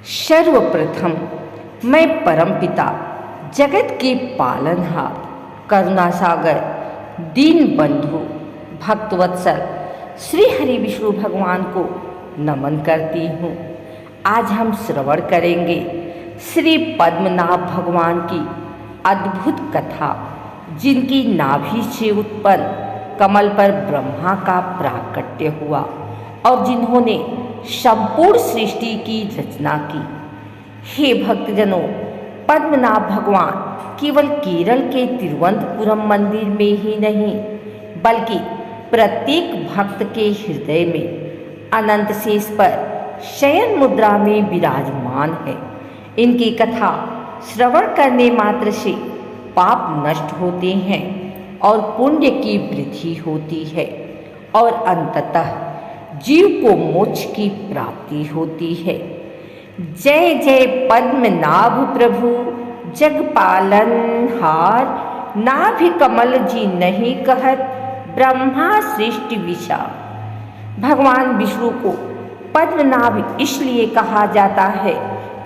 सर्वप्रथम मैं परमपिता जगत के पालनहार करुणा सागर दीन बंधु भक्तवत्सल श्री हरि विष्णु भगवान को नमन करती हूँ। आज हम श्रवण करेंगे श्री पद्मनाभ भगवान की अद्भुत कथा, जिनकी नाभि से उत्पन्न कमल पर ब्रह्मा का प्राकट्य हुआ और जिन्होंने संपूर्ण सृष्टि की रचना की। हे भक्तजनों, पद्मनाभ भगवान केवल केरल के तिरुवनंतपुरम मंदिर में ही नहीं, बल्कि प्रत्येक भक्त के हृदय में अनंत शेष पर शयन मुद्रा में विराजमान है। इनकी कथा श्रवण करने मात्र से पाप नष्ट होते हैं और पुण्य की वृद्धि होती है और अंततः जीव को मोक्ष की प्राप्ति होती है। जय जय पद्मनाभ प्रभु जगपालन हार, नाभि कमल जी नहीं कहत ब्रह्मा सृष्टि विचार। भगवान विष्णु को पद्मनाभ इसलिए कहा जाता है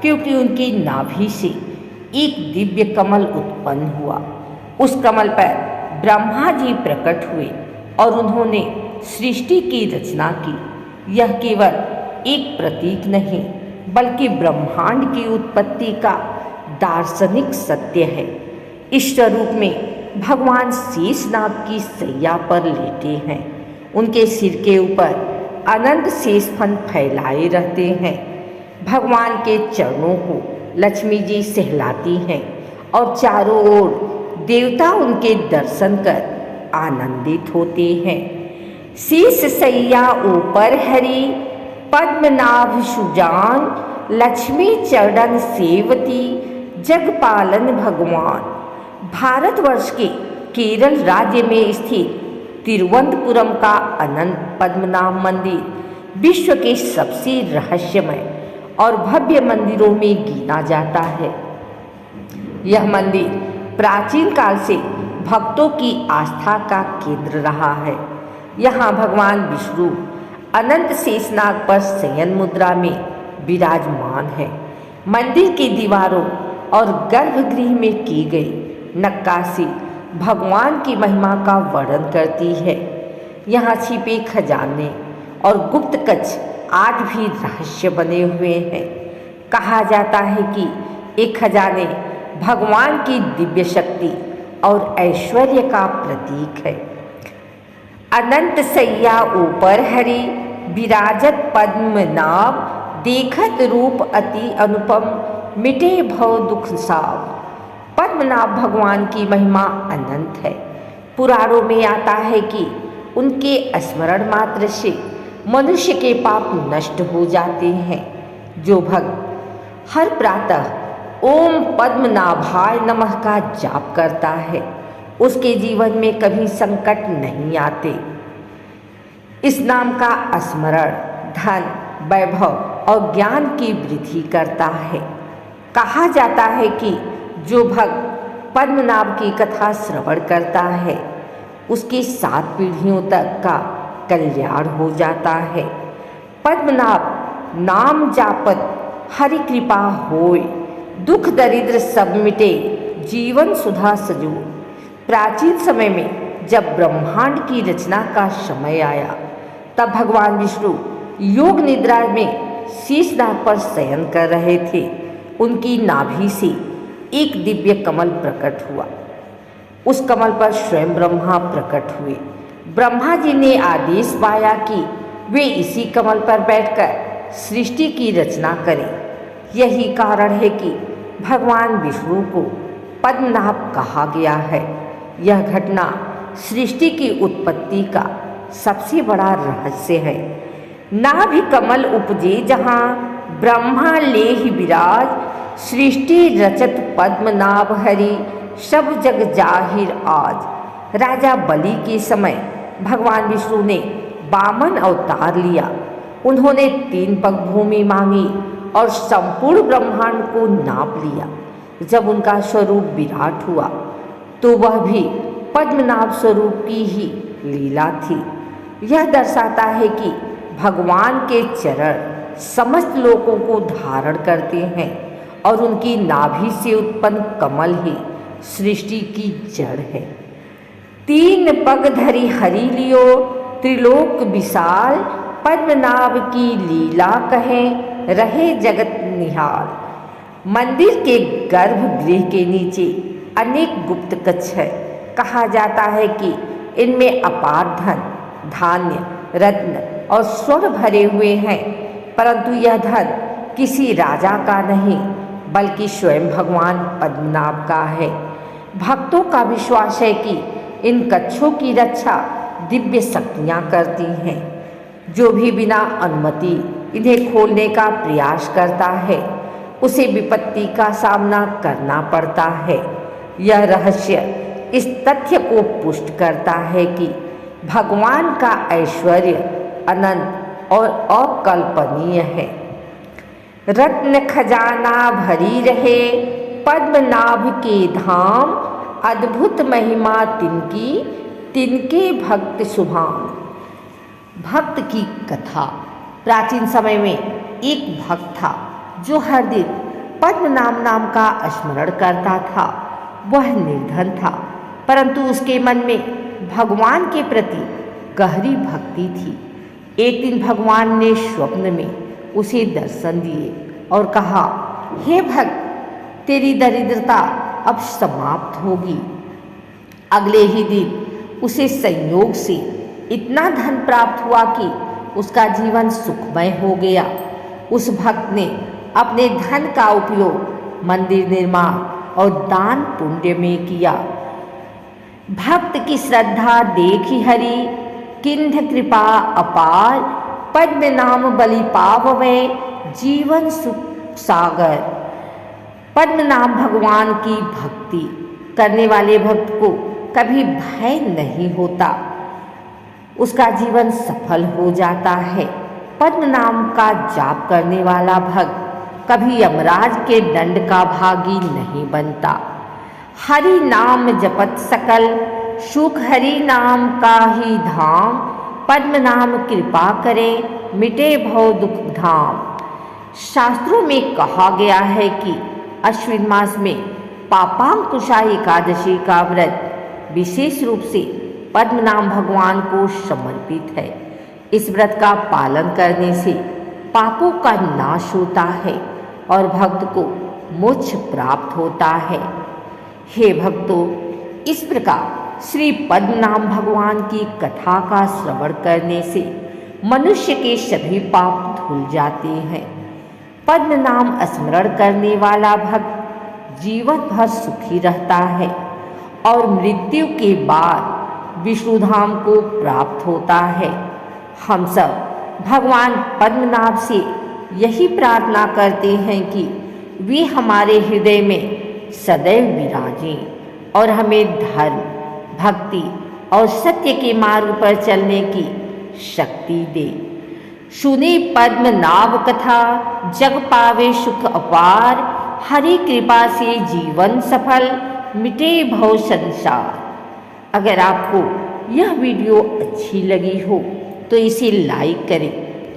क्योंकि उनकी नाभि से एक दिव्य कमल उत्पन्न हुआ। उस कमल पर ब्रह्मा जी प्रकट हुए और उन्होंने सृष्टि की रचना की। यह केवल एक प्रतीक नहीं, बल्कि ब्रह्मांड की उत्पत्ति का दार्शनिक सत्य है। इस स्वरूप में भगवान शेषनाग की सैया पर लेटे हैं। उनके सिर के ऊपर अनंत शेषफन फैलाए रहते हैं। भगवान के चरणों को लक्ष्मी जी सहलाती हैं और चारों ओर देवता उनके दर्शन कर आनंदित होते हैं। शीश सैया ऊपर हरि पद्मनाभ सुजान, लक्ष्मी चरण सेवती जगपालन भगवान। भारतवर्ष के केरल राज्य में स्थित तिरुवनंतपुरम का अनंत पद्मनाभ मंदिर विश्व के सबसे रहस्यमय और भव्य मंदिरों में गिना जाता है। यह मंदिर प्राचीन काल से भक्तों की आस्था का केंद्र रहा है। यहाँ भगवान विष्णु अनंत शेषनाग पर शयन मुद्रा में विराजमान है। मंदिर की दीवारों और गर्भगृह में की गई नक्काशी भगवान की महिमा का वर्णन करती है। यहाँ छिपे खजाने और गुप्त कक्ष आज भी रहस्य बने हुए हैं। कहा जाता है कि ये खजाने भगवान की दिव्य शक्ति और ऐश्वर्य का प्रतीक है। अनंत सैया ऊपर हरि विराजत पद्मनाभ, देखत रूप अति अनुपम मिटे भव दुख साव। पद्मनाभ भगवान की महिमा अनंत है। पुराणों में आता है कि उनके स्मरण मात्र से मनुष्य के पाप नष्ट हो जाते हैं। जो भक्त हर प्रातः ओम पद्मनाभाय नमः का जाप करता है, उसके जीवन में कभी संकट नहीं आते। इस नाम का स्मरण धन, वैभव और ज्ञान की वृद्धि करता है। कहा जाता है कि जो भक्त पद्मनाभ की कथा श्रवण करता है, उसकी 7 पीढ़ियों तक का कल्याण हो जाता है। पद्मनाभ नाम जापत हरि कृपा होय, दुख दरिद्र सब मिटे जीवन सुधा सजो। प्राचीन समय में जब ब्रह्मांड की रचना का समय आया, तब भगवान विष्णु योग निद्रा में शेषनाग पर शयन कर रहे थे। उनकी नाभि से एक दिव्य कमल प्रकट हुआ। उस कमल पर स्वयं ब्रह्मा प्रकट हुए। ब्रह्मा जी ने आदेश पाया कि वे इसी कमल पर बैठकर सृष्टि की रचना करें। यही कारण है कि भगवान विष्णु को पद्मनाभ कहा गया है। यह घटना सृष्टि की उत्पत्ति का सबसे बड़ा रहस्य है। नाभि कमल उपजे जहाँ ब्रह्मा लेहि विराज, सृष्टि रचत पद्मनाभ हरि सब जग जाहिर आज। राजा बलि के समय भगवान विष्णु ने वामन अवतार लिया। उन्होंने 3 पग भूमि मांगी और संपूर्ण ब्रह्मांड को नाप लिया। जब उनका स्वरूप विराट हुआ तो वह भी पद्मनाभ स्वरूप की ही लीला थी। यह दर्शाता है कि भगवान के चरण समस्त लोगों को धारण करते हैं और उनकी नाभि से उत्पन्न कमल ही सृष्टि की जड़ है। तीन पग धरी हरि लियो त्रिलोक विशाल, पद्मनाभ की लीला कहें रहे जगत निहाल। मंदिर के गर्भगृह के नीचे अनेक गुप्त कक्ष है। कहा जाता है कि इनमें अपार धन, धान्य, रत्न और स्वर्ण भरे हुए हैं, परंतु यह धन किसी राजा का नहीं बल्कि स्वयं भगवान पद्मनाभ का है। भक्तों का विश्वास है कि इन कक्षों की रक्षा दिव्य शक्तियाँ करती हैं। जो भी बिना अनुमति इन्हें खोलने का प्रयास करता है उसे विपत्ति का सामना करना पड़ता है। यह रहस्य इस तथ्य को पुष्ट करता है कि भगवान का ऐश्वर्य अनंत और अकल्पनीय है। रत्न खजाना भरी रहे पद्मनाभ के धाम, अद्भुत महिमा तिनकी तिनके भक्त शुभाम। भक्त की कथा। प्राचीन समय में एक भक्त था जो हर दिन पद्मनाभ नाम का स्मरण करता था। वह निर्धन था, परंतु उसके मन में भगवान के प्रति गहरी भक्ति थी। एक दिन भगवान ने स्वप्न में उसे दर्शन दिए और कहा, हे भक्त, तेरी दरिद्रता अब समाप्त होगी। अगले ही दिन उसे संयोग से इतना धन प्राप्त हुआ कि उसका जीवन सुखमय हो गया। उस भक्त ने अपने धन का उपयोग मंदिर निर्माण और दान पुण्य में किया। भक्त की श्रद्धा देखी हरि, किंध कृपा अपार, पद्मनाभ बलि पावै जीवन सुख सागर। पद्मनाभ भगवान की भक्ति करने वाले भक्त को कभी भय नहीं होता, उसका जीवन सफल हो जाता है। पद्मनाभ का जाप करने वाला भक्त कभी यमराज के दंड का भागी नहीं बनता। हरि नाम जपत सकल सुख, हरि नाम का ही धाम, पद्मनाभ कृपा करे मिटे भव दुख धाम। शास्त्रों में कहा गया है कि अश्विन मास में पापांकुशा एकादशी का व्रत विशेष रूप से पद्मनाभ भगवान को समर्पित है। इस व्रत का पालन करने से पापों का नाश होता है और भक्त को मोक्ष प्राप्त होता है। हे भक्तों, इस प्रकार श्री पद्मनाभ भगवान की कथा का श्रवण करने से मनुष्य के सभी पाप धुल जाते हैं। पद्मनाभ स्मरण करने वाला भक्त जीवन भर सुखी रहता है और मृत्यु के बाद विष्णुधाम को प्राप्त होता है। हम सब भगवान पद्मनाभ से यही प्रार्थना करते हैं कि वे हमारे हृदय में सदैव विराजें और हमें धर्म, भक्ति और सत्य के मार्ग पर चलने की शक्ति दे। सुने पद्मनाभ कथा, जग पावे सुख अपार, हरि कृपा से जीवन सफल, मिटे भव संसार। अगर आपको यह वीडियो अच्छी लगी हो तो इसे लाइक करें,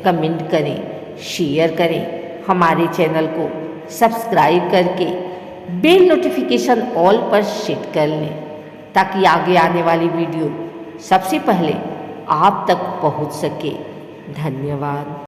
कमेंट करें, शेयर करें। हमारे चैनल को सब्सक्राइब करके बेल नोटिफिकेशन ऑल पर सेट कर लें ताकि आगे आने वाली वीडियो सबसे पहले आप तक पहुंच सके। धन्यवाद।